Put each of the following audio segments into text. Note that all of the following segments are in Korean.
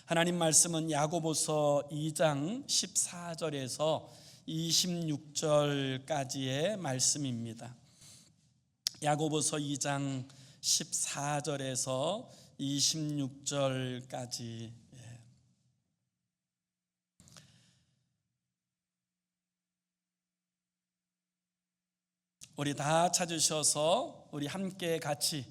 하나님 말씀은 야고보서 2장 14절에서 26절까지의 말씀입니다. 야고보서 2장 14절에서 26절까지. 우리 다 찾으셔서 우리 함께 같이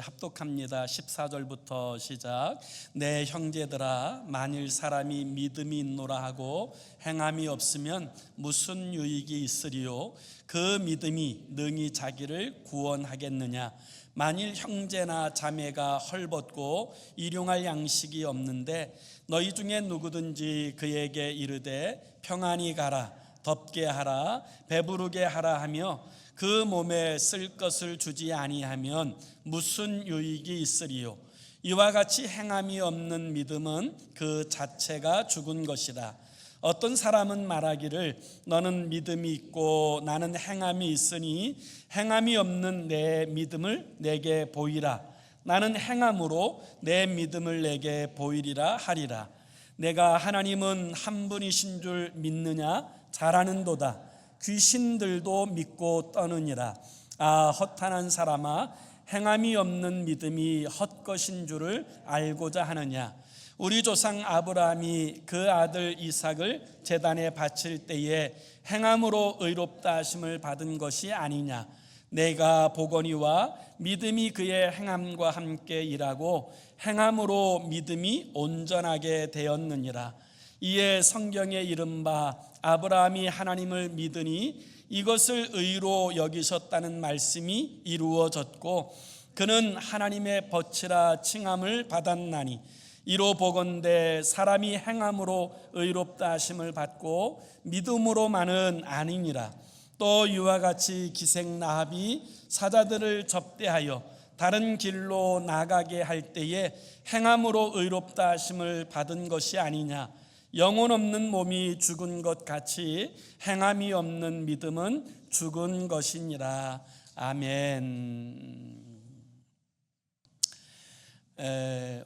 합독합니다. 14절부터 시작. 내 형제들아, 만일 사람이 믿음이 있노라 하고 행함이 없으면 무슨 유익이 있으리요? 그 믿음이 능히 자기를 구원하겠느냐? 만일 형제나 자매가 헐벗고 일용할 양식이 없는데 너희 중에 누구든지 그에게 이르되 평안히 가라, 덥게 하라, 배부르게 하라 하며 그 몸에 쓸 것을 주지 아니하면 무슨 유익이 있으리요? 이와 같이 행함이 없는 믿음은 그 자체가 죽은 것이다. 어떤 사람은 말하기를 너는 믿음이 있고 나는 행함이 있으니 행함이 없는 내 믿음을 내게 보이라. 나는 행함으로 내 믿음을 내게 보이리라 하리라. 내가 하나님은 한 분이신 줄 믿느냐? 잘하는도다. 귀신들도 믿고 떠느니라. 아, 허탄한 사람아, 행함이 없는 믿음이 헛것인 줄을 알고자 하느냐? 우리 조상 아브라함이 그 아들 이삭을 제단에 바칠 때에 행함으로 의롭다 하심을 받은 것이 아니냐? 내가 보거니와 믿음이 그의 행함과 함께 일하고 행함으로 믿음이 온전하게 되었느니라. 이에 성경에 이른바 아브라함이 하나님을 믿으니 이것을 의로 여기셨다는 말씀이 이루어졌고 그는 하나님의 벗이라 칭함을 받았나니 이로 보건대 사람이 행함으로 의롭다 하심을 받고 믿음으로만은 아니니라. 또 이와 같이 기생 라합이 사자들을 접대하여 다른 길로 나가게 할 때에 행함으로 의롭다 하심을 받은 것이 아니냐? 영혼 없는 몸이 죽은 것 같이 행함이 없는 믿음은 죽은 것이니라. 아멘.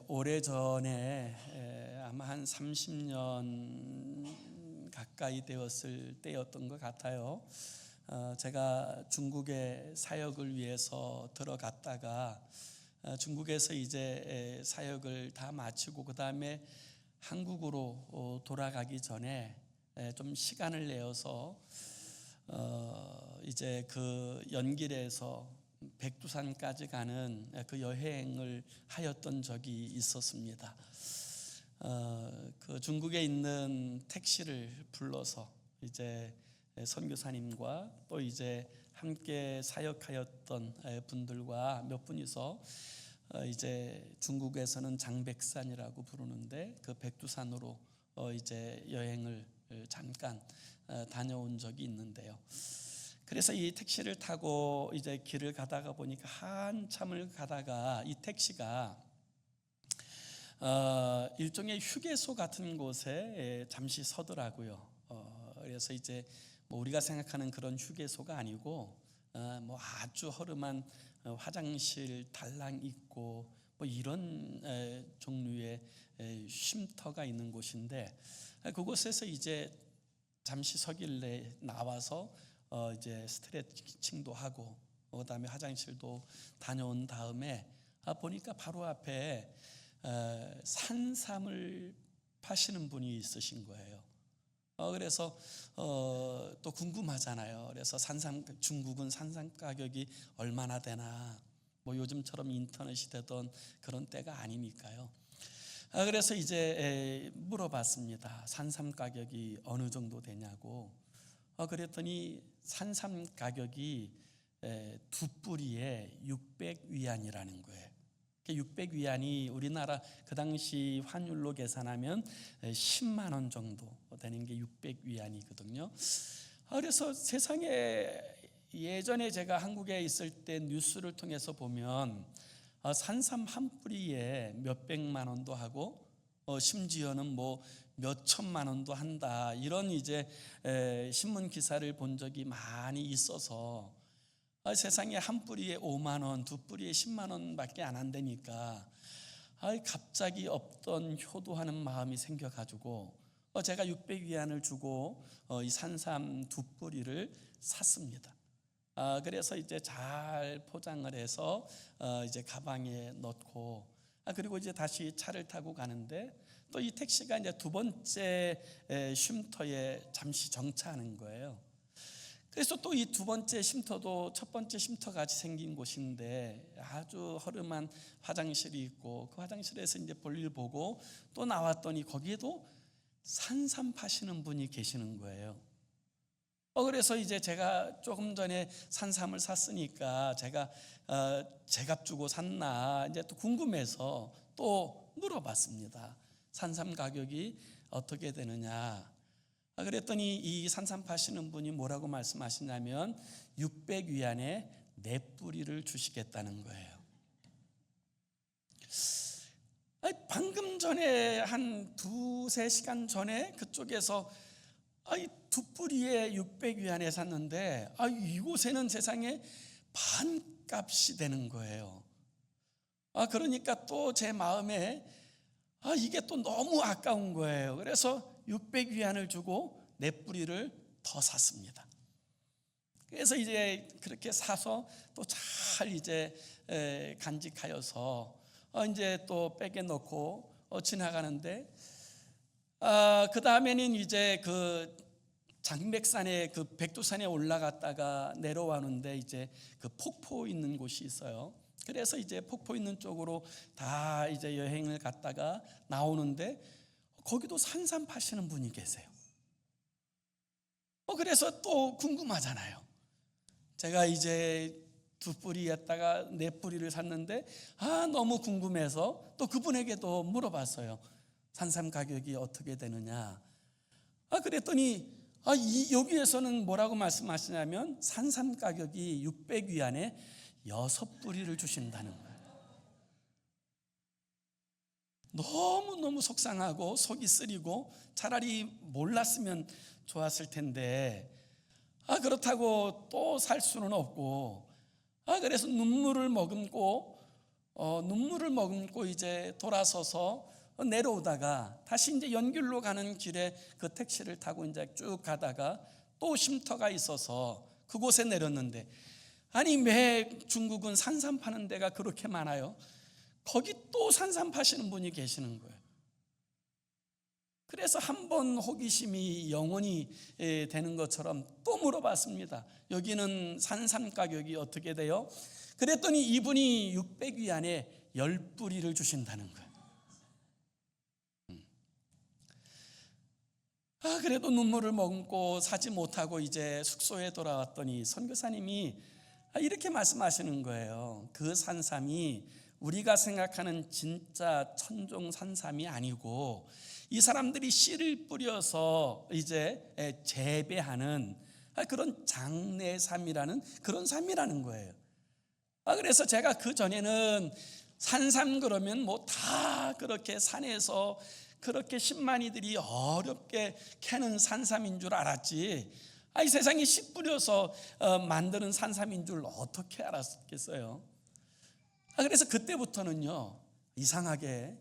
오래전에 아마 한 30년 가까이 되었을 때였던 것 같아요. 제가 중국에 사역을 위해서 들어갔다가 중국에서 이제 사역을 다 마치고 그 다음에 한국으로 돌아가기 전에 좀 시간을 내어서 이제 그 연길에서 백두산까지 가는 그 여행을 하였던 적이 있었습니다. 그 중국에 있는 택시를 불러서 이제 선교사님과 또 이제 함께 사역하였던 분들과 몇 분이서 이제 중국에서는 장백산이라고 부르는데 그 백두산으로 이제 여행을 잠깐 다녀온 적이 있는데요. 그래서 이 택시를 타고 이제 길을 가다가 보니까 한참을 가다가 이 택시가 일종의 휴게소 같은 곳에 잠시 서더라고요. 그래서 이제 뭐 우리가 생각하는 그런 휴게소가 아니고 뭐 아주 허름한 화장실 달랑 있고 뭐 이런 종류의 쉼터가 있는 곳인데 그곳에서 이제 잠시 서길래 나와서 이제 스트레칭도 하고 그다음에 화장실도 다녀온 다음에 보니까 바로 앞에 산삼을 파시는 분이 있으신 거예요. 그래서 또 궁금하잖아요. 그래서 중국은 산삼 가격이 얼마나 되나, 뭐 요즘처럼 인터넷이 되던 그런 때가 아니니까요. 그래서 이제 물어봤습니다. 산삼 가격이 어느 정도 되냐고. 그랬더니 산삼 가격이 두 뿌리에 600위안이라는 거예요. 600위안이 우리나라 그 당시 환율로 계산하면 10만 원 정도 되는 게 600위안이거든요. 그래서 세상에 예전에 제가 한국에 있을 때 뉴스를 통해서 보면 산삼 한 뿌리에 몇백만 원도 하고 심지어는 뭐 몇천만 원도 한다, 이런 이제 신문 기사를 본 적이 많이 있어서 세상에 한 뿌리에 5만 원, 두 뿌리에 10만 원밖에 안 한다니까 갑자기 없던 효도하는 마음이 생겨가지고 제가 600위안을 주고 이 산삼 2뿌리를 샀습니다. 그래서 이제 잘 포장을 해서 이제 가방에 넣고 그리고 이제 다시 차를 타고 가는데 또 이 택시가 이제 2번째 쉼터에 잠시 정차하는 거예요. 그래서 또 이 2번째 쉼터도 첫 번째 쉼터 같이 생긴 곳인데 아주 허름한 화장실이 있고 그 화장실에서 이제 볼일 보고 또 나왔더니 거기에도 산삼 파시는 분이 계시는 거예요. 그래서 이제 제가 조금 전에 산삼을 샀으니까 제가 제값 주고 샀나 이제 또 궁금해서 또 물어봤습니다. 산삼 가격이 어떻게 되느냐. 그랬더니 이 산삼 파시는 분이 뭐라고 말씀하시냐면 600위안에 4뿌리를 주시겠다는 거예요. 방금 전에 한 2-3시간 전에 그쪽에서 2뿌리에 600위안에 샀는데 이곳에는 세상에 반값이 되는 거예요. 그러니까 또 제 마음에 이게 또 너무 아까운 거예요. 그래서 600위안을 주고 4뿌리를 더 샀습니다. 그래서 이제 그렇게 사서 또 잘 이제 간직하여서 이제 또 백에 넣고 지나가는데 그 다음에는 이제 그 장백산에 그 백두산에 올라갔다가 내려와는데 이제 그 폭포 있는 곳이 있어요. 그래서 이제 폭포 있는 쪽으로 다 이제 여행을 갔다가 나오는데 거기도 산삼 파시는 분이 계세요. 그래서 또 궁금하잖아요. 제가 이제 2뿌리였다가 4뿌리를 샀는데 너무 궁금해서 또 그분에게도 물어봤어요. 산삼 가격이 어떻게 되느냐. 그랬더니 여기에서는 뭐라고 말씀하시냐면 산삼 가격이 600위안에 6뿌리를 주신다는 거예요. 너무너무 속상하고 속이 쓰리고 차라리 몰랐으면 좋았을 텐데 그렇다고 또 살 수는 없고 그래서 눈물을 머금고 이제 돌아서서 내려오다가 다시 이제 연길로 가는 길에 그 택시를 타고 이제 쭉 가다가 또 쉼터가 있어서 그곳에 내렸는데 왜 중국은 산삼 파는 데가 그렇게 많아요? 거기 또 산삼 파시는 분이 계시는 거예요. 그래서 한번 호기심이 영원히 되는 것처럼 또 물어봤습니다. 여기는 산삼 가격이 어떻게 돼요? 그랬더니 이분이 600위안에 10뿌리를 주신다는 거예요. 그래도 눈물을 머금고 사지 못하고 이제 숙소에 돌아왔더니 선교사님이 이렇게 말씀하시는 거예요. 그 산삼이 우리가 생각하는 진짜 천종 산삼이 아니고 이 사람들이 씨를 뿌려서 이제 재배하는 그런 장내삼이라는 그런 삼이라는 거예요. 그래서 제가 그 전에는 산삼 그러면 뭐 다 그렇게 산에서 그렇게 신만이들이 어렵게 캐는 산삼인 줄 알았지. 이 세상에 씨 뿌려서 만드는 산삼인 줄 어떻게 알았겠어요? 그래서 그때부터는요, 이상하게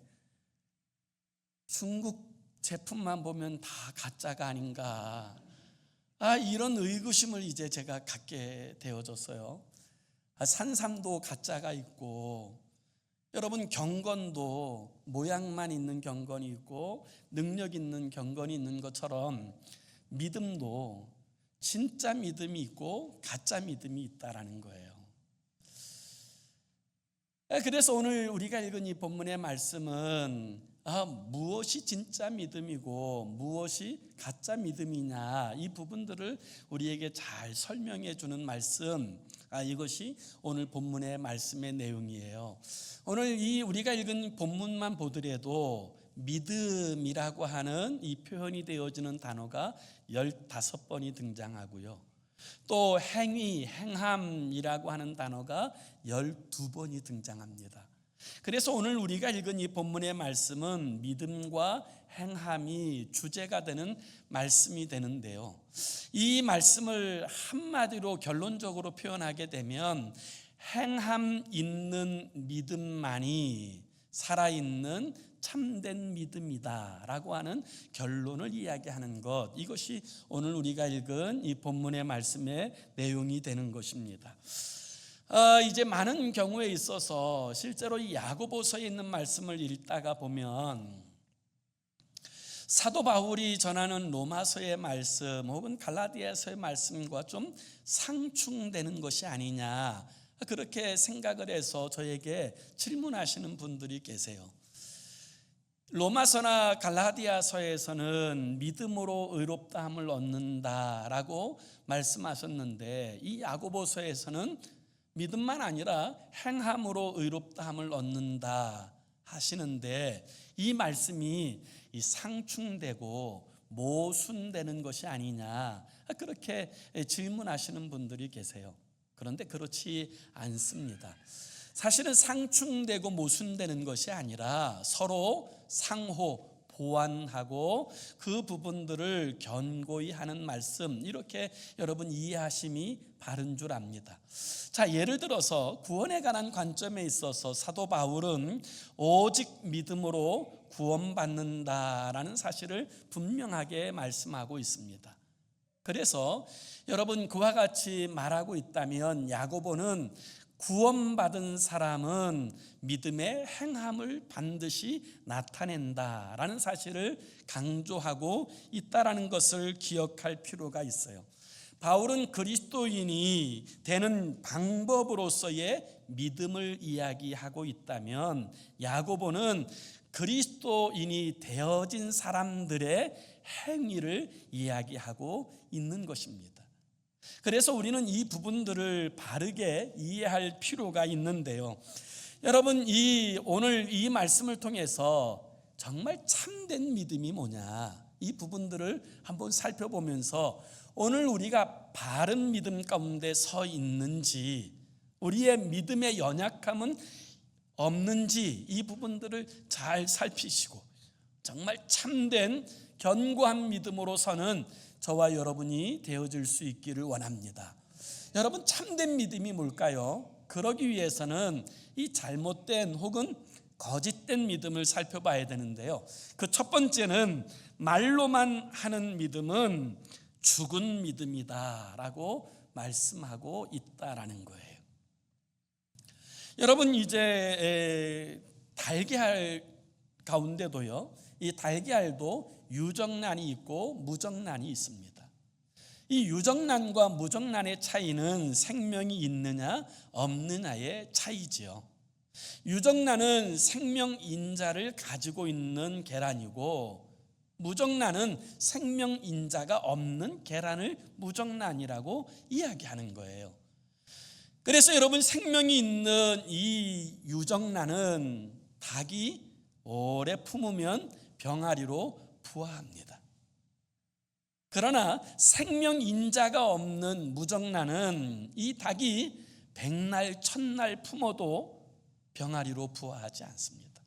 중국 제품만 보면 다 가짜가 아닌가, 이런 의구심을 이제 제가 갖게 되어졌어요. 산삼도 가짜가 있고, 여러분 경건도 모양만 있는 경건이 있고 능력 있는 경건이 있는 것처럼 믿음도 진짜 믿음이 있고 가짜 믿음이 있다라는 거예요. 그래서 오늘 우리가 읽은 이 본문의 말씀은 무엇이 진짜 믿음이고 무엇이 가짜 믿음이냐, 이 부분들을 우리에게 잘 설명해 주는 말씀, 이것이 오늘 본문의 말씀의 내용이에요. 오늘 이 우리가 읽은 본문만 보더라도 믿음이라고 하는 이 표현이 되어지는 단어가 15번이 등장하고요. 또 행위, 행함이라고 하는 단어가 12번이 등장합니다. 그래서 오늘 우리가 읽은 이 본문의 말씀은 믿음과 행함이 주제가 되는 말씀이 되는데요. 이 말씀을 한마디로 결론적으로 표현하게 되면 행함 있는 믿음만이 살아있는 참된 믿음이다라고 하는 결론을 이야기하는 것, 이것이 오늘 우리가 읽은 이 본문의 말씀의 내용이 되는 것입니다. 이제 많은 경우에 있어서 실제로 이 야고보서에 있는 말씀을 읽다가 보면 사도 바울이 전하는 로마서의 말씀 혹은 갈라디아서의 말씀과 좀 상충되는 것이 아니냐, 그렇게 생각을 해서 저에게 질문하시는 분들이 계세요. 로마서나 갈라디아서에서는 믿음으로 의롭다함을 얻는다라고 말씀하셨는데, 이 야고보서에서는 믿음만 아니라 행함으로 의롭다함을 얻는다 하시는데, 이 말씀이 상충되고 모순되는 것이 아니냐, 그렇게 질문하시는 분들이 계세요. 그런데 그렇지 않습니다. 사실은 상충되고 모순되는 것이 아니라 서로 상호 보완하고 그 부분들을 견고히 하는 말씀, 이렇게 여러분 이해하심이 바른 줄 압니다. 자, 예를 들어서 구원에 관한 관점에 있어서 사도 바울은 오직 믿음으로 구원받는다라는 사실을 분명하게 말씀하고 있습니다. 그래서 여러분 그와 같이 말하고 있다면 야고보는 구원받은 사람은 믿음의 행함을 반드시 나타낸다라는 사실을 강조하고 있다라는 것을 기억할 필요가 있어요. 바울은 그리스도인이 되는 방법으로서의 믿음을 이야기하고 있다면, 야고보는 그리스도인이 되어진 사람들의 행위를 이야기하고 있는 것입니다. 그래서 우리는 이 부분들을 바르게 이해할 필요가 있는데요. 여러분, 오늘 이 말씀을 통해서 정말 참된 믿음이 뭐냐, 이 부분들을 한번 살펴보면서 오늘 우리가 바른 믿음 가운데 서 있는지, 우리의 믿음의 연약함은 없는지, 이 부분들을 잘 살피시고 정말 참된 견고한 믿음으로 서는 저와 여러분이 되어질 수 있기를 원합니다. 여러분, 참된 믿음이 뭘까요? 그러기 위해서는 이 잘못된 혹은 거짓된 믿음을 살펴봐야 되는데요. 그 첫 번째는 말로만 하는 믿음은 죽은 믿음이다라고 말씀하고 있다라는 거예요. 여러분, 이제 달걀 가운데도요, 이 달걀도 유정란이 있고 무정란이 있습니다. 이 유정란과 무정란의 차이는 생명이 있느냐 없느냐의 차이지요. 유정란은 생명 인자를 가지고 있는 계란이고, 무정란은 생명 인자가 없는 계란을 무정란이라고 이야기하는 거예요. 그래서 여러분, 생명이 있는 이 유정란은 닭이 오래 품으면 병아리로 부화합니다. 그러나 생명 인자가 없는 무정란은 이 닭이 100날 1000날 품어도 병아리로 부화하지 않습니다.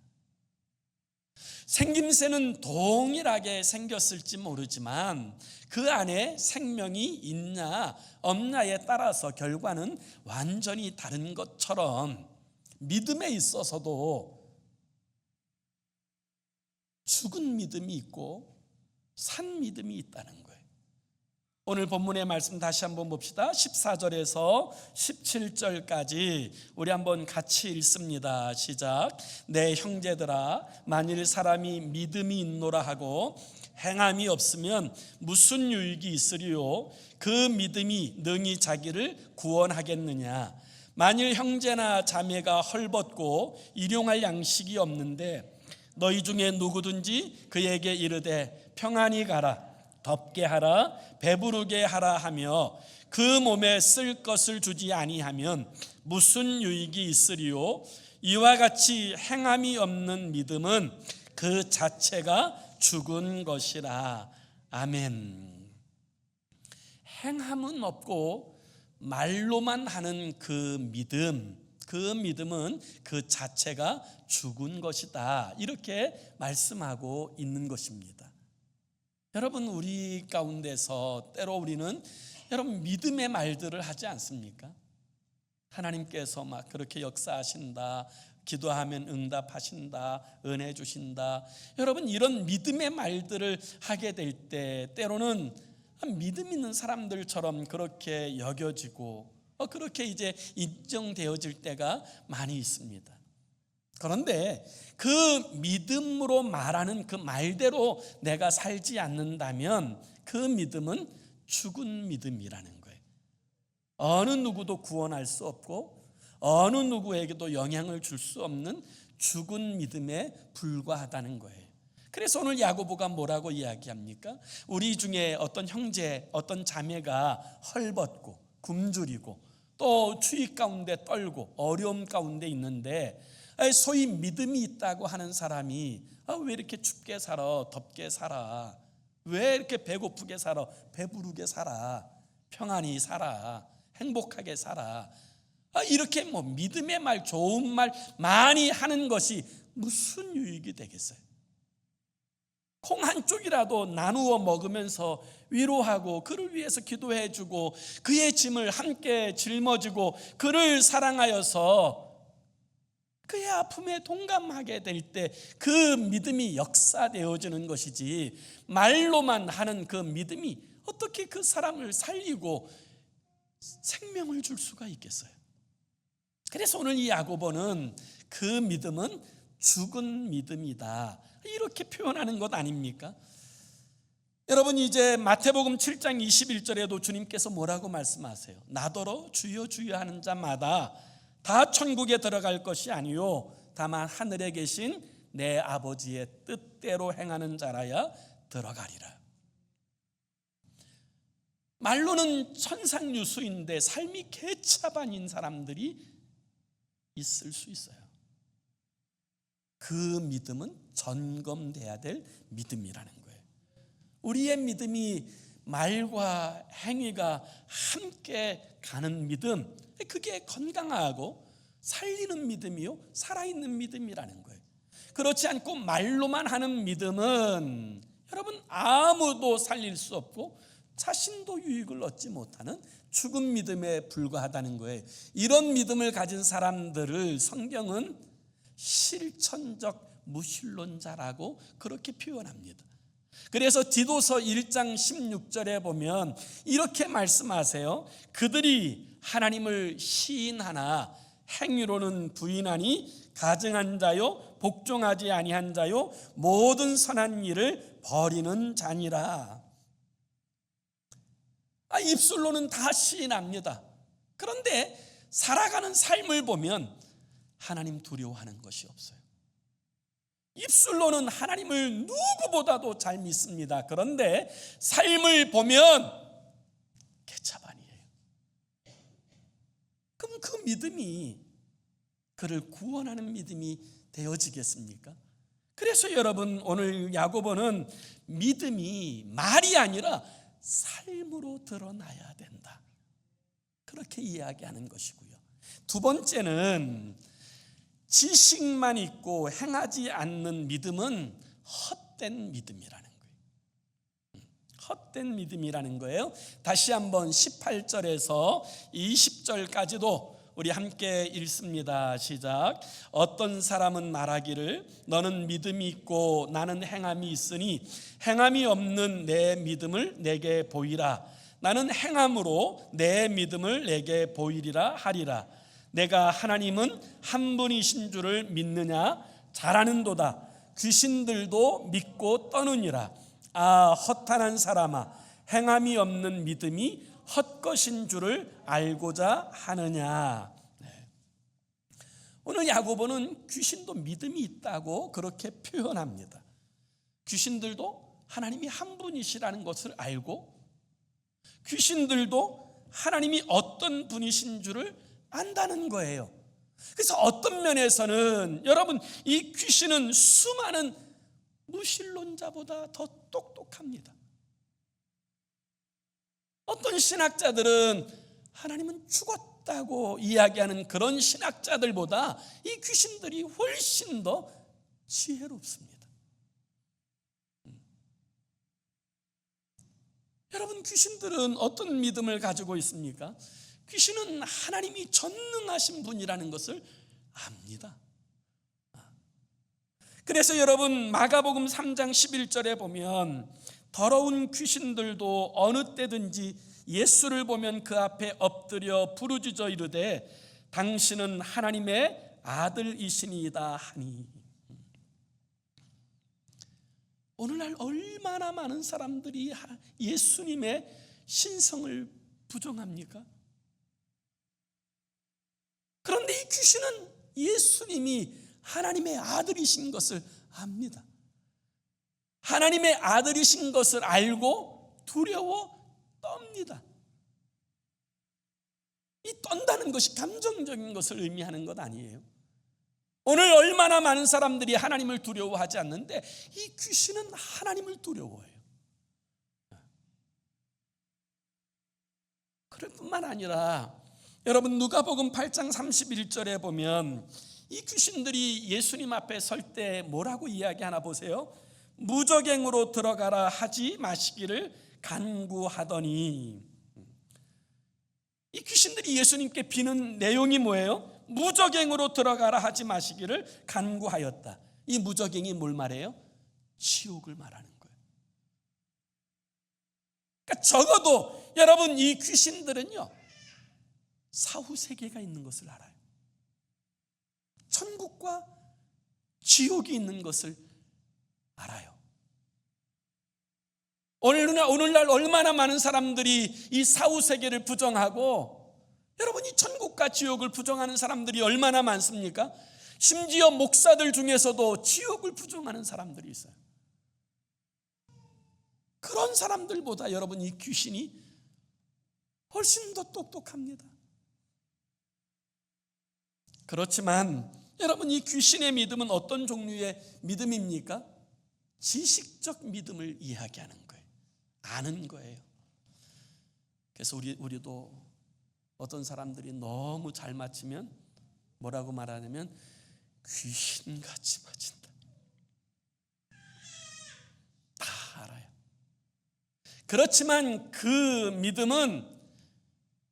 생김새는 동일하게 생겼을지 모르지만 그 안에 생명이 있냐 없냐에 따라서 결과는 완전히 다른 것처럼, 믿음에 있어서도 죽은 믿음이 있고 산 믿음이 있다는 거예요. 오늘 본문의 말씀 다시 한번 봅시다. 14절에서 17절까지 우리 한번 같이 읽습니다. 시작. 내 형제들아, 만일 사람이 믿음이 있노라 하고 행함이 없으면 무슨 유익이 있으리요? 그 믿음이 능히 자기를 구원하겠느냐? 만일 형제나 자매가 헐벗고 일용할 양식이 없는데 너희 중에 누구든지 그에게 이르되 평안히 가라, 덥게 하라, 배부르게 하라 하며 그 몸에 쓸 것을 주지 아니하면 무슨 유익이 있으리요? 이와 같이 행함이 없는 믿음은 그 자체가 죽은 것이라. 아멘. 행함은 없고 말로만 하는 그 믿음은 그 자체가 죽은 것이다, 이렇게 말씀하고 있는 것입니다. 여러분, 우리 가운데서 때로 우리는 여러분 믿음의 말들을 하지 않습니까? 하나님께서 막 그렇게 역사하신다, 기도하면 응답하신다, 은혜 주신다. 여러분, 이런 믿음의 말들을 하게 될 때 때로는 믿음 있는 사람들처럼 그렇게 여겨지고 그렇게 이제 인정되어질 때가 많이 있습니다. 그런데 그 믿음으로 말하는 그 말대로 내가 살지 않는다면 그 믿음은 죽은 믿음이라는 거예요. 어느 누구도 구원할 수 없고 어느 누구에게도 영향을 줄 수 없는 죽은 믿음에 불과하다는 거예요. 그래서 오늘 야고보가 뭐라고 이야기합니까? 우리 중에 어떤 형제, 어떤 자매가 헐벗고 굶주리고 또 추위 가운데 떨고 어려움 가운데 있는데 소위 믿음이 있다고 하는 사람이 왜 이렇게 춥게 살아, 덥게 살아, 왜 이렇게 배고프게 살아, 배부르게 살아, 평안히 살아, 행복하게 살아, 이렇게 믿음의 말, 좋은 말 많이 하는 것이 무슨 유익이 되겠어요? 콩 한 쪽이라도 나누어 먹으면서 위로하고 그를 위해서 기도해주고 그의 짐을 함께 짊어지고 그를 사랑하여서 그의 아픔에 동감하게 될 때 그 믿음이 역사되어지는 것이지, 말로만 하는 그 믿음이 어떻게 그 사람을 살리고 생명을 줄 수가 있겠어요? 그래서 오늘 이 야고보는 그 믿음은 죽은 믿음이다, 이렇게 표현하는 것 아닙니까? 여러분, 이제 마태복음 7장 21절에도 주님께서 뭐라고 말씀하세요? 나더러 주여 주여 하는 자마다 다 천국에 들어갈 것이 아니요 다만 하늘에 계신 내 아버지의 뜻대로 행하는 자라야 들어가리라. 말로는 천상유수인데 삶이 개차반인 사람들이 있을 수 있어요. 그 믿음은 점검돼야 될 믿음이라는 거예요. 우리의 믿음이 말과 행위가 함께 가는 믿음, 그게 건강하고 살리는 믿음이요 살아있는 믿음이라는 거예요. 그렇지 않고 말로만 하는 믿음은 여러분 아무도 살릴 수 없고 자신도 유익을 얻지 못하는 죽은 믿음에 불과하다는 거예요. 이런 믿음을 가진 사람들을 성경은 실천적 무신론자라고 그렇게 표현합니다. 그래서 디도서 1장 16절에 보면 이렇게 말씀하세요. 그들이 하나님을 시인하나 행위로는 부인하니 가증한 자요 복종하지 아니한 자요 모든 선한 일을 버리는 자니라. 입술로는 다 시인합니다. 그런데 살아가는 삶을 보면 하나님 두려워하는 것이 없어요. 입술로는 하나님을 누구보다도 잘 믿습니다. 그런데 삶을 보면 개차반이에요. 그럼 그 믿음이 그를 구원하는 믿음이 되어지겠습니까? 그래서 여러분, 오늘 야고보는 믿음이 말이 아니라 삶으로 드러나야 된다, 그렇게 이야기하는 것이고요. 두 번째는 지식만 있고 행하지 않는 믿음은 헛된 믿음이라는 거예요. 헛된 믿음이라는 거예요. 다시 한번 18절에서 20절까지도 우리 함께 읽습니다. 시작. 어떤 사람은 말하기를 너는 믿음이 있고 나는 행함이 있으니 행함이 없는 내 믿음을 내게 보이라. 나는 행함으로 내 믿음을 내게 보이리라 하리라. 내가 하나님은 한 분이신 줄을 믿느냐? 잘하는도다. 귀신들도 믿고 떠느니라. 아, 허탄한 사람아, 행함이 없는 믿음이 헛것인 줄을 알고자 하느냐. 오늘 야고보는 귀신도 믿음이 있다고 그렇게 표현합니다. 귀신들도 하나님이 한 분이시라는 것을 알고 귀신들도 하나님이 어떤 분이신 줄을 안다는 거예요. 그래서 어떤 면에서는 여러분, 이 귀신은 수많은 무신론자보다 더 똑똑합니다. 어떤 신학자들은 하나님은 죽었다고 이야기하는 그런 신학자들보다 이 귀신들이 훨씬 더 지혜롭습니다. 여러분, 귀신들은 어떤 믿음을 가지고 있습니까? 귀신은 하나님이 전능하신 분이라는 것을 압니다. 그래서 여러분 마가복음 3장 11절에 보면 더러운 귀신들도 어느 때든지 예수를 보면 그 앞에 엎드려 부르짖어 이르되 당신은 하나님의 아들이시니이다 하니. 오늘날 얼마나 많은 사람들이 예수님의 신성을 부정합니까? 그런데 이 귀신은 예수님이 하나님의 아들이신 것을 압니다. 하나님의 아들이신 것을 알고 두려워 떱니다. 이 떤다는 것이 감정적인 것을 의미하는 것 아니에요. 오늘 얼마나 많은 사람들이 하나님을 두려워하지 않는데 이 귀신은 하나님을 두려워해요. 그럴 뿐만 아니라 여러분 누가복음 8장 31절에 보면 이 귀신들이 예수님 앞에 설 때 뭐라고 이야기하나 보세요. 무저갱으로 들어가라 하지 마시기를 간구하더니. 이 귀신들이 예수님께 비는 내용이 뭐예요? 무저갱으로 들어가라 하지 마시기를 간구하였다. 이 무저갱이 뭘 말해요? 지옥을 말하는 거예요. 그러니까 적어도 여러분 이 귀신들은요 사후세계가 있는 것을 알아요. 천국과 지옥이 있는 것을 알아요. 오늘날 얼마나 많은 사람들이 이 사후세계를 부정하고 여러분 이 천국과 지옥을 부정하는 사람들이 얼마나 많습니까? 심지어 목사들 중에서도 지옥을 부정하는 사람들이 있어요. 그런 사람들보다 여러분 이 귀신이 훨씬 더 똑똑합니다. 그렇지만 여러분 이 귀신의 믿음은 어떤 종류의 믿음입니까? 지식적 믿음을 이야기하는 거예요. 아는 거예요. 그래서 우리도 어떤 사람들이 너무 잘 맞히면 뭐라고 말하냐면 귀신같이 맞힌다. 다 알아요. 그렇지만 그 믿음은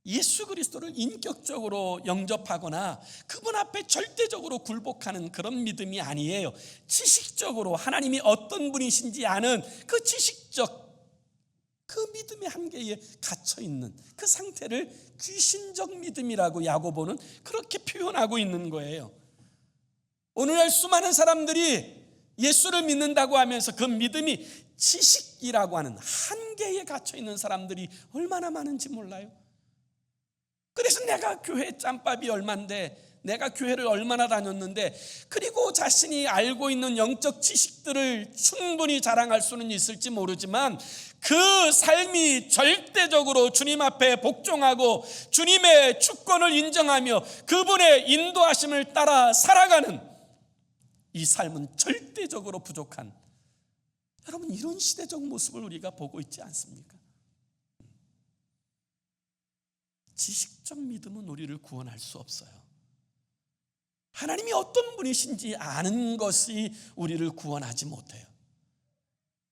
예수 그리스도를 인격적으로 영접하거나 그분 앞에 절대적으로 굴복하는 그런 믿음이 아니에요. 지식적으로 하나님이 어떤 분이신지 아는 그 지식적 그 믿음의 한계에 갇혀있는 그 상태를 귀신적 믿음이라고 야고보는 그렇게 표현하고 있는 거예요. 오늘날 수많은 사람들이 예수를 믿는다고 하면서 그 믿음이 지식이라고 하는 한계에 갇혀있는 사람들이 얼마나 많은지 몰라요. 그래서 내가 교회 짬밥이 얼만데 내가 교회를 얼마나 다녔는데 그리고 자신이 알고 있는 영적 지식들을 충분히 자랑할 수는 있을지 모르지만 그 삶이 절대적으로 주님 앞에 복종하고 주님의 주권을 인정하며 그분의 인도하심을 따라 살아가는 이 삶은 절대적으로 부족한, 여러분 이런 시대적 모습을 우리가 보고 있지 않습니까? 지식적 믿음은 우리를 구원할 수 없어요. 하나님이 어떤 분이신지 아는 것이 우리를 구원하지 못해요.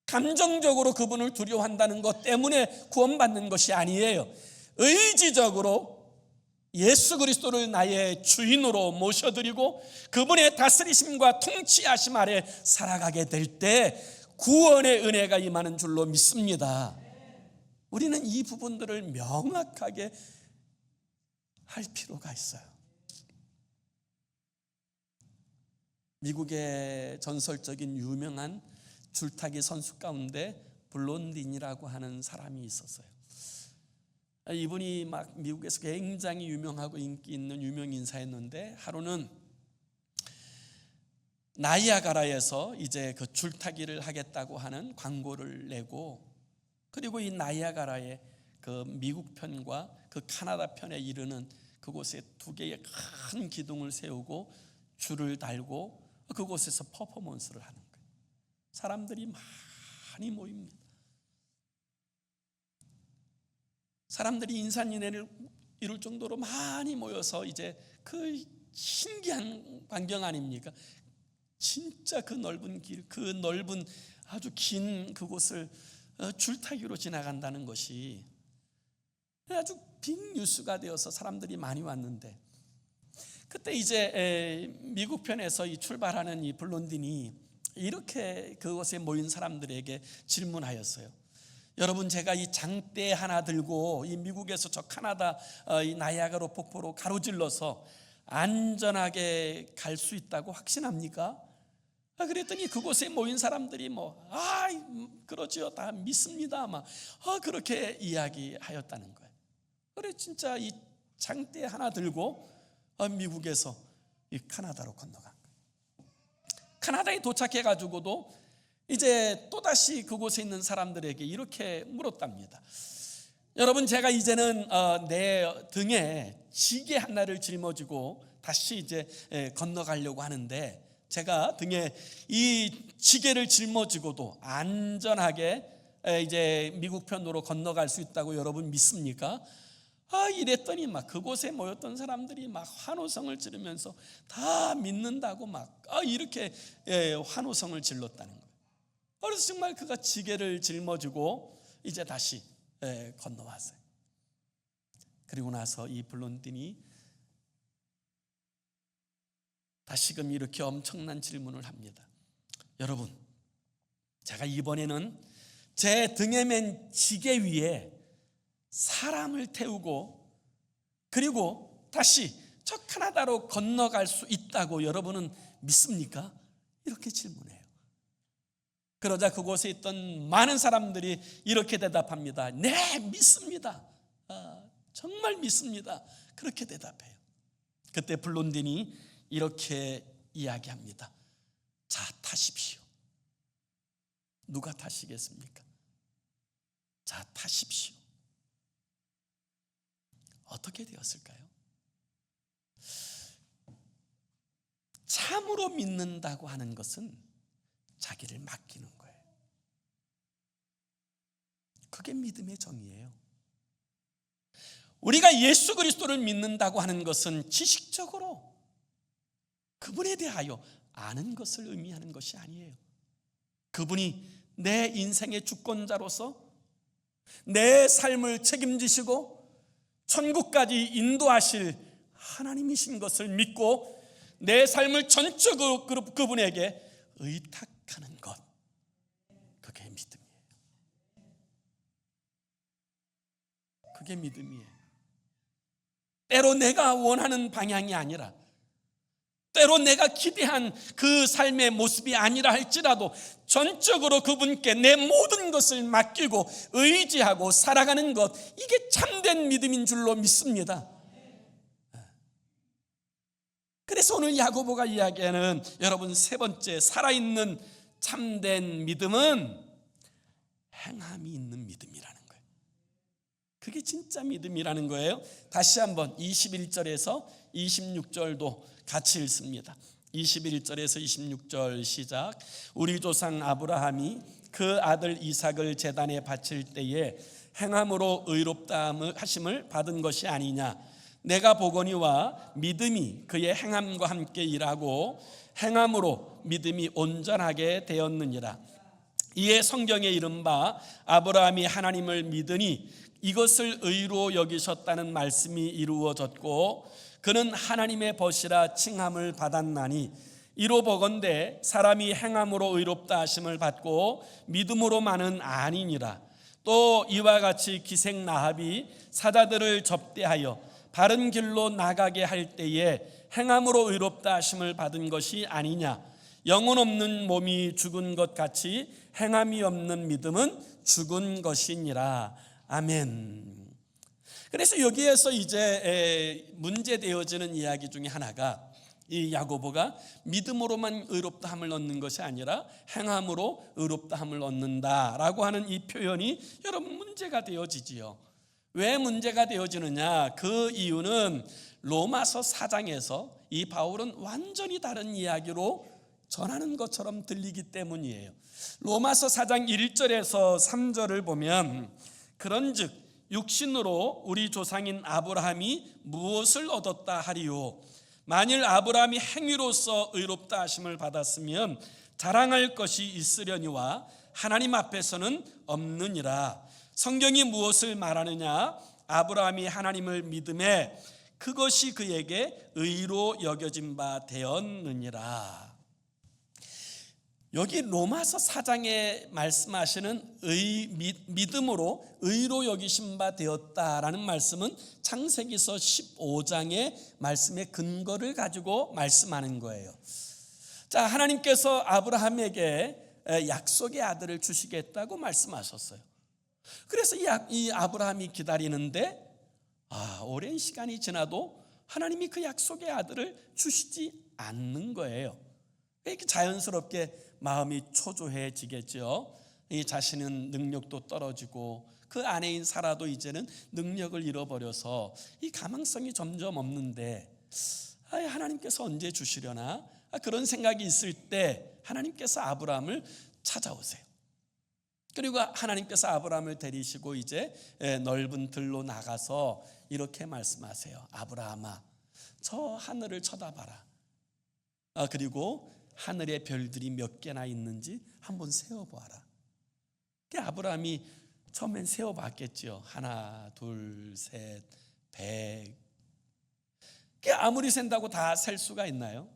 감정적으로 그분을 두려워한다는 것 때문에 구원받는 것이 아니에요. 의지적으로 예수 그리스도를 나의 주인으로 모셔드리고 그분의 다스리심과 통치하심 아래 살아가게 될 때 구원의 은혜가 임하는 줄로 믿습니다. 우리는 이 부분들을 명확하게 할 필요가 있어요. 미국의 전설적인 유명한 줄타기 선수 가운데 블론딘이라고 하는 사람이 있었어요. 이분이 막 미국에서 굉장히 유명하고 인기 있는 유명 인사였는데 하루는 나이아가라에서 이제 그 줄타기를 하겠다고 하는 광고를 내고 그리고 이 나이아가라의 그 미국 편과 그 카나다 편에 이르는 그곳에 두 개의 큰 기둥을 세우고 줄을 달고 그곳에서 퍼포먼스를 하는 거예요. 사람들이 많이 모입니다. 사람들이 인산인해를 이룰 정도로 많이 모여서 이제 그 신기한 광경 아닙니까? 진짜 그 넓은 길, 그 넓은 아주 긴 그곳을 줄타기로 지나간다는 것이 아주 빅뉴스가 되어서 사람들이 많이 왔는데 그때 이제 미국 편에서 이 출발하는 이 블론딘이 이렇게 그곳에 모인 사람들에게 질문하였어요. 여러분, 제가 이 장대 하나 들고 이 미국에서 저 카나다 이 나이아가라 폭포로 가로질러서 안전하게 갈 수 있다고 확신합니까? 그랬더니 그곳에 모인 사람들이 그러지요, 다 믿습니다, 그렇게 이야기하였다는 거예요. 그래, 진짜 이 장대 하나 들고 미국에서 이 카나다로 건너간 거예요. 카나다에 도착해 가지고도 이제 또다시 그곳에 있는 사람들에게 이렇게 물었답니다. 여러분, 제가 이제는 내 등에 지게 하나를 짊어지고 다시 이제 건너가려고 하는데, 제가 등에 이 지게를 짊어지고도 안전하게 이제 미국 편으로 건너갈 수 있다고 여러분 믿습니까? 이랬더니 그곳에 모였던 사람들이 환호성을 지르면서 다 믿는다고 이렇게 환호성을 질렀다는 거예요. 그래서 정말 그가 지게를 짊어지고 이제 다시 건너왔어요. 그리고 나서 이 블론딘이 다시금 이렇게 엄청난 질문을 합니다. 여러분, 제가 이번에는 제 등에 맨 지게 위에 사람을 태우고 그리고 다시 저 카나다로 건너갈 수 있다고 여러분은 믿습니까? 이렇게 질문해요. 그러자 그곳에 있던 많은 사람들이 이렇게 대답합니다. 네, 믿습니다. 정말 믿습니다. 그렇게 대답해요. 그때 블론딘이 이렇게 이야기합니다. 자, 타십시오. 누가 타시겠습니까? 자, 타십시오. 어떻게 되었을까요? 참으로 믿는다고 하는 것은 자기를 맡기는 거예요. 그게 믿음의 정의예요. 우리가 예수 그리스도를 믿는다고 하는 것은 지식적으로 그분에 대하여 아는 것을 의미하는 것이 아니에요. 그분이 내 인생의 주권자로서 내 삶을 책임지시고 천국까지 인도하실 하나님이신 것을 믿고 내 삶을 전적으로 그분에게 의탁하는 것, 그게 믿음이에요. 그게 믿음이에요. 때로 내가 원하는 방향이 아니라, 때로 내가 기대한 그 삶의 모습이 아니라 할지라도 전적으로 그분께 내 모든 것을 맡기고 의지하고 살아가는 것, 이게 참된 믿음인 줄로 믿습니다. 그래서 오늘 야고보가 이야기하는 여러분 세 번째 살아있는 참된 믿음은 행함이 있는 믿음이라는 거예요. 그게 진짜 믿음이라는 거예요. 다시 한번 21절에서 26절도 같이 읽습니다. 21절에서 26절 시작. 우리 조상 아브라함이 그 아들 이삭을 제단에 바칠 때에 행함으로 의롭다 하심을 받은 것이 아니냐. 내가 보거니와 믿음이 그의 행함과 함께 일하고 행함으로 믿음이 온전하게 되었느니라. 이에 성경에 이른바 아브라함이 하나님을 믿으니 이것을 의로 여기셨다는 말씀이 이루어졌고 그는 하나님의 벗이라 칭함을 받았나니 이로 보건대 사람이 행함으로 의롭다 하심을 받고 믿음으로만은 아니니라. 또 이와 같이 기생 라합이 사자들을 접대하여 바른 길로 나가게 할 때에 행함으로 의롭다 하심을 받은 것이 아니냐. 영혼 없는 몸이 죽은 것 같이 행함이 없는 믿음은 죽은 것이니라. 아멘. 그래서 여기에서 이제 문제되어지는 이야기 중에 하나가 이 야고보가 믿음으로만 의롭다 함을 얻는 것이 아니라 행함으로 의롭다 함을 얻는다라고 하는 이 표현이 여러분 문제가 되어지지요. 왜 문제가 되어지느냐? 그 이유는 로마서 4장에서 이 바울은 완전히 다른 이야기로 전하는 것처럼 들리기 때문이에요. 로마서 4장 1절에서 3절을 보면 그런즉 육신으로 우리 조상인 아브라함이 무엇을 얻었다 하리요? 만일 아브라함이 행위로서 의롭다 하심을 받았으면 자랑할 것이 있으려니와 하나님 앞에서는 없느니라. 성경이 무엇을 말하느냐? 아브라함이 하나님을 믿음에 그것이 그에게 의로 여겨진 바 되었느니라. 여기 로마서 4장에 말씀하시는 믿음으로 의로 여기심 바 되었다라는 말씀은 창세기서 15장의 말씀의 근거를 가지고 말씀하는 거예요. 자, 하나님께서 아브라함에게 약속의 아들을 주시겠다고 말씀하셨어요. 그래서 이 아브라함이 기다리는데 오랜 시간이 지나도 하나님이 그 약속의 아들을 주시지 않는 거예요. 이렇게 자연스럽게 마음이 초조해지겠죠. 이 자신은 능력도 떨어지고 그 아내인 사라도 이제는 능력을 잃어버려서 이 가망성이 점점 없는데 하나님께서 언제 주시려나 그런 생각이 있을 때 하나님께서 아브라함을 찾아오세요. 그리고 하나님께서 아브라함을 데리시고 이제 넓은 들로 나가서 이렇게 말씀하세요. 아브라함아, 저 하늘을 쳐다봐라. 그리고 하늘의 별들이 몇 개나 있는지 한번 세어보아라. 아브라함이 처음엔 세어봤겠죠. 하나, 둘, 셋, 100. 아무리 센다고 다 셀 수가 있나요?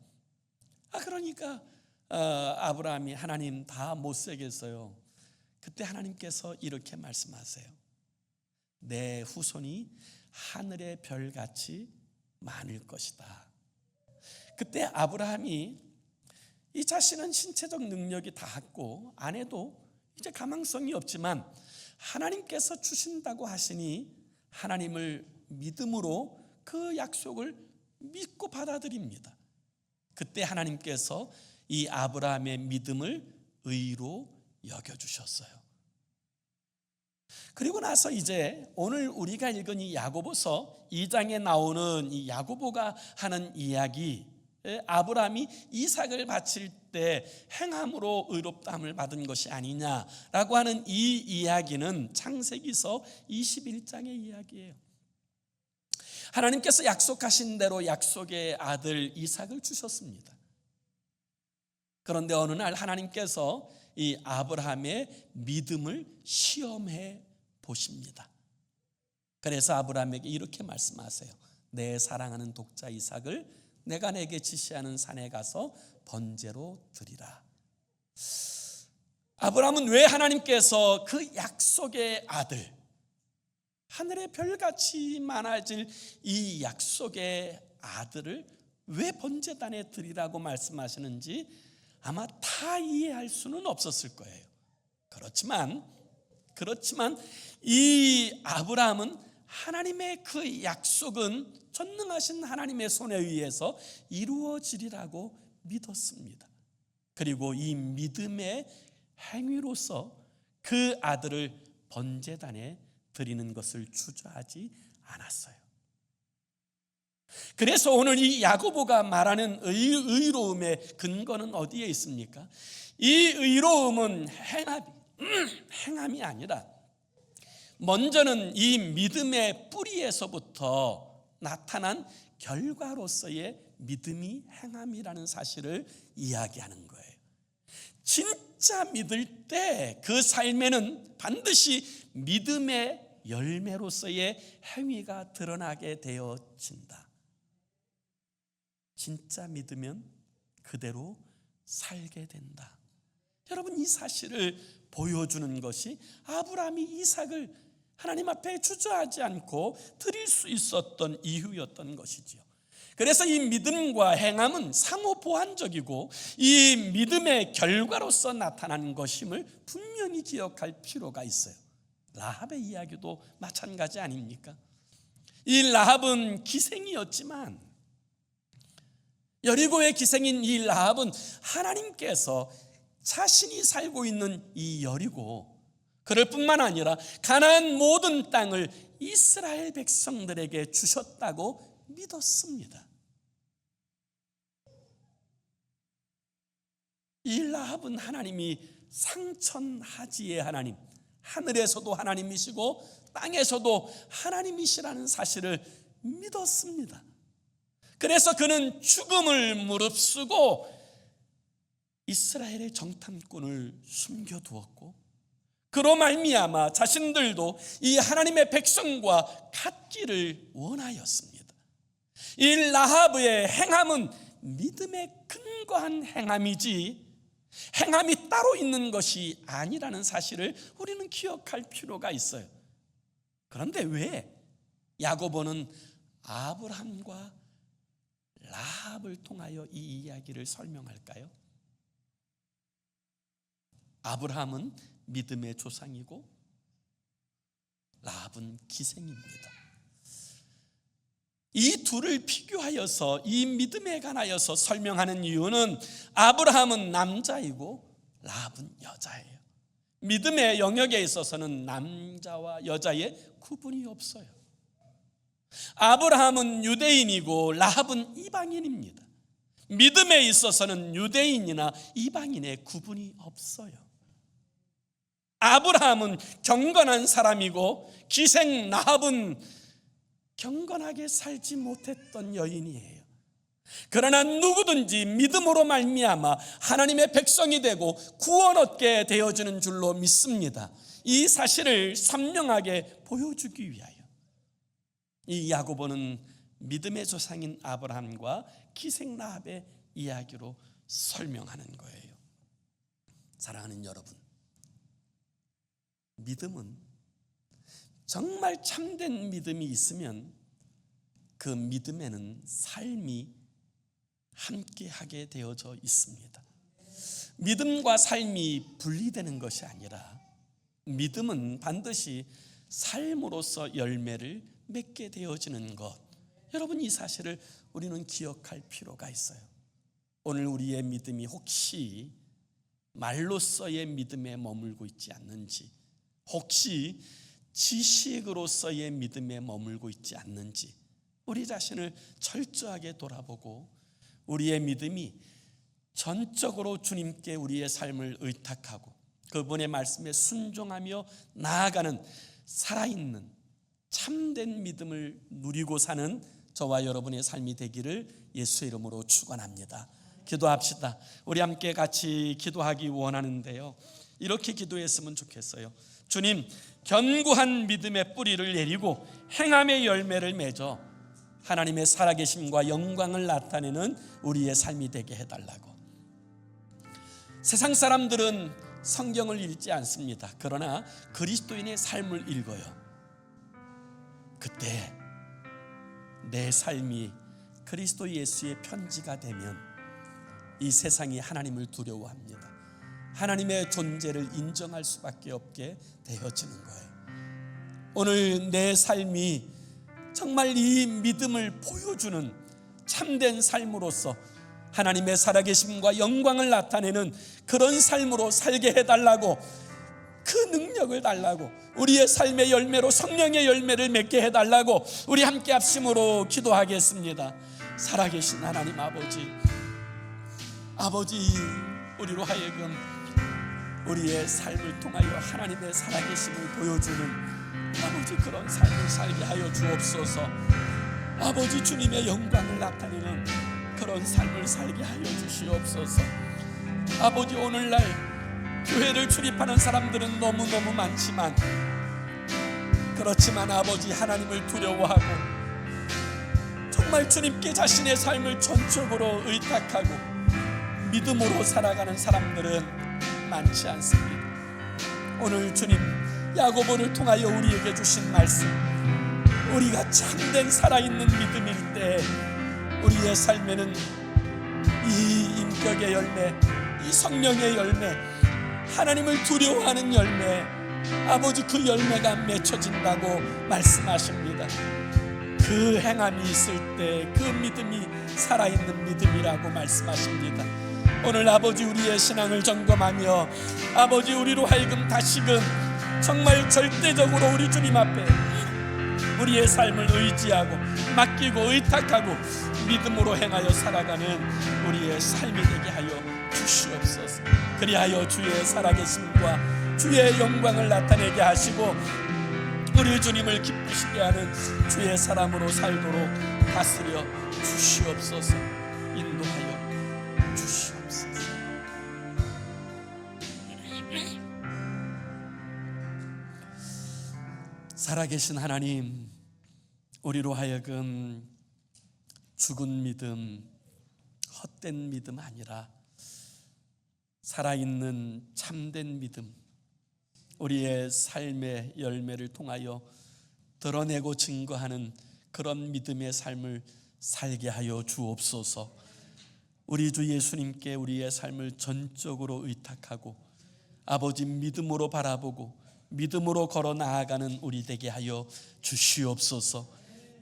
그러니까 아브라함이 하나님 다 못 세겠어요. 그때 하나님께서 이렇게 말씀하세요. 내 후손이 하늘의 별같이 많을 것이다. 그때 아브라함이 이 자신은 신체적 능력이 닿았고 아내도 이제 가망성이 없지만 하나님께서 주신다고 하시니 하나님을 믿음으로 그 약속을 믿고 받아들입니다. 그때 하나님께서 이 아브라함의 믿음을 의로 여겨주셨어요. 그리고 나서 이제 오늘 우리가 읽은 이 야고보서 2장에 나오는 이 야고보가 하는 이야기, 아브라함이 이삭을 바칠 때 행함으로 의롭다함을 받은 것이 아니냐라고 하는 이 이야기는 창세기서 21장의 이야기예요. 하나님께서 약속하신 대로 약속의 아들 이삭을 주셨습니다. 그런데 어느 날 하나님께서 이 아브라함의 믿음을 시험해 보십니다. 그래서 아브라함에게 이렇게 말씀하세요. 내 사랑하는 독자 이삭을 내가 내게 지시하는 산에 가서 번제로 드리라. 아브라함은 왜 하나님께서 그 약속의 아들, 하늘의 별같이 많아질 이 약속의 아들을 왜 번제단에 드리라고 말씀하시는지 아마 다 이해할 수는 없었을 거예요. 그렇지만 이 아브라함은 하나님의 그 약속은 전능하신 하나님의 손에 의해서 이루어지리라고 믿었습니다. 그리고 이 믿음의 행위로서 그 아들을 번제단에 드리는 것을 주저하지 않았어요. 그래서 오늘 이 야고보가 말하는 의로움의 근거는 어디에 있습니까? 이 의로움은 행함이 아니라 먼저는 이 믿음의 뿌리에서부터 나타난 결과로서의 믿음이 행함이라는 사실을 이야기하는 거예요. 진짜 믿을 때 그 삶에는 반드시 믿음의 열매로서의 행위가 드러나게 되어진다. 진짜 믿으면 그대로 살게 된다. 여러분, 이 사실을 보여주는 것이 아브라함이 이삭을 하나님 앞에 주저하지 않고 드릴 수 있었던 이유였던 것이지요. 그래서 이 믿음과 행함은 상호 보완적이고 이 믿음의 결과로서 나타나는 것임을 분명히 기억할 필요가 있어요. 라합의 이야기도 마찬가지 아닙니까? 이 라합은 기생이었지만, 여리고의 기생인 이 라합은 하나님께서 자신이 살고 있는 이 여리고, 그럴 뿐만 아니라 가나안 모든 땅을 이스라엘 백성들에게 주셨다고 믿었습니다. 이 라합은 하나님이 상천하지의 하나님, 하늘에서도 하나님이시고 땅에서도 하나님이시라는 사실을 믿었습니다. 그래서 그는 죽음을 무릅쓰고 이스라엘의 정탐꾼을 숨겨두었고, 그로 말미암아 자신들도 이 하나님의 백성과 같기를 원하였습니다. 이 라합의 행함은 믿음에 근거한 행함이지 행함이 따로 있는 것이 아니라는 사실을 우리는 기억할 필요가 있어요. 그런데 왜 야고보는 아브라함과 라합을 통하여 이 이야기를 설명할까요? 아브라함은 믿음의 조상이고 라합은 기생입니다. 이 둘을 비교하여서 이 믿음에 관하여서 설명하는 이유는 아브라함은 남자이고 라합은 여자예요. 믿음의 영역에 있어서는 남자와 여자의 구분이 없어요. 아브라함은 유대인이고 라합은 이방인입니다. 믿음에 있어서는 유대인이나 이방인의 구분이 없어요. 아브라함은 경건한 사람이고 기생 라합은 경건하게 살지 못했던 여인이에요. 그러나 누구든지 믿음으로 말미암아 하나님의 백성이 되고 구원 얻게 되어지는 줄로 믿습니다. 이 사실을 선명하게 보여주기 위하여 이 야고보는 믿음의 조상인 아브라함과 기생 라합의 이야기로 설명하는 거예요. 사랑하는 여러분, 믿음은 정말 참된 믿음이 있으면 그 믿음에는 삶이 함께하게 되어져 있습니다. 믿음과 삶이 분리되는 것이 아니라 믿음은 반드시 삶으로서 열매를 맺게 되어지는 것, 여러분 이 사실을 우리는 기억할 필요가 있어요. 오늘 우리의 믿음이 혹시 말로서의 믿음에 머물고 있지 않는지, 혹시 지식으로서의 믿음에 머물고 있지 않는지 우리 자신을 철저하게 돌아보고 우리의 믿음이 전적으로 주님께 우리의 삶을 의탁하고 그분의 말씀에 순종하며 나아가는 살아있는 참된 믿음을 누리고 사는 저와 여러분의 삶이 되기를 예수의 이름으로 축원합니다. 기도합시다. 우리 함께 같이 기도하기 원하는데요, 이렇게 기도했으면 좋겠어요. 주님, 견고한 믿음의 뿌리를 내리고 행함의 열매를 맺어 하나님의 살아계심과 영광을 나타내는 우리의 삶이 되게 해달라고. 세상 사람들은 성경을 읽지 않습니다. 그러나 그리스도인의 삶을 읽어요. 그때 내 삶이 그리스도 예수의 편지가 되면 이 세상이 하나님을 두려워합니다. 하나님의 존재를 인정할 수밖에 없게 되어지는 거예요. 오늘 내 삶이 정말 이 믿음을 보여주는 참된 삶으로서 하나님의 살아계심과 영광을 나타내는 그런 삶으로 살게 해달라고, 그 능력을 달라고, 우리의 삶의 열매로 성령의 열매를 맺게 해달라고 우리 함께 합심으로 기도하겠습니다. 살아계신 하나님 아버지, 우리로 하여금 우리의 삶을 통하여 하나님의 살아계심을 보여주는 아버지 그런 삶을 살게 하여 주옵소서. 아버지 주님의 영광을 나타내는 그런 삶을 살게 하여 주시옵소서. 아버지 오늘날 교회를 출입하는 사람들은 너무너무 많지만, 그렇지만 아버지 하나님을 두려워하고 정말 주님께 자신의 삶을 전적으로 의탁하고 믿음으로 살아가는 사람들은 많지 않습니다. 오늘 주님 야고보를 통하여 우리에게 주신 말씀, 우리가 참된 살아있는 믿음일 때 우리의 삶에는 이 인격의 열매, 이 성령의 열매, 하나님을 두려워하는 열매, 아버지 그 열매가 맺혀진다고 말씀하십니다. 그 행함이 있을 때 그 믿음이 살아있는 믿음이라고 말씀하십니다. 오늘 아버지 우리의 신앙을 점검하며 아버지 우리로 하여금 다시금 정말 절대적으로 우리 주님 앞에 우리의 삶을 의지하고 맡기고 의탁하고 믿음으로 행하여 살아가는 우리의 삶이 되게 하여 주시옵소서. 그리하여 주의 살아계심과 주의 영광을 나타내게 하시고 우리 주님을 기쁘시게 하는 주의 사람으로 살도록 다스려 주시옵소서. 인도하여 주시옵소서. 살아계신 하나님, 우리로 하여금 죽은 믿음, 헛된 믿음 아니라 살아있는 참된 믿음, 우리의 삶의 열매를 통하여 드러내고 증거하는 그런 믿음의 삶을 살게 하여 주옵소서. 우리 주 예수님께 우리의 삶을 전적으로 의탁하고 아버지 믿음으로 바라보고 믿음으로 걸어 나아가는 우리 되게 하여 주시옵소서.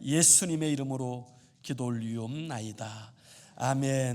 예수님의 이름으로 기도 올리옵나이다. 아멘.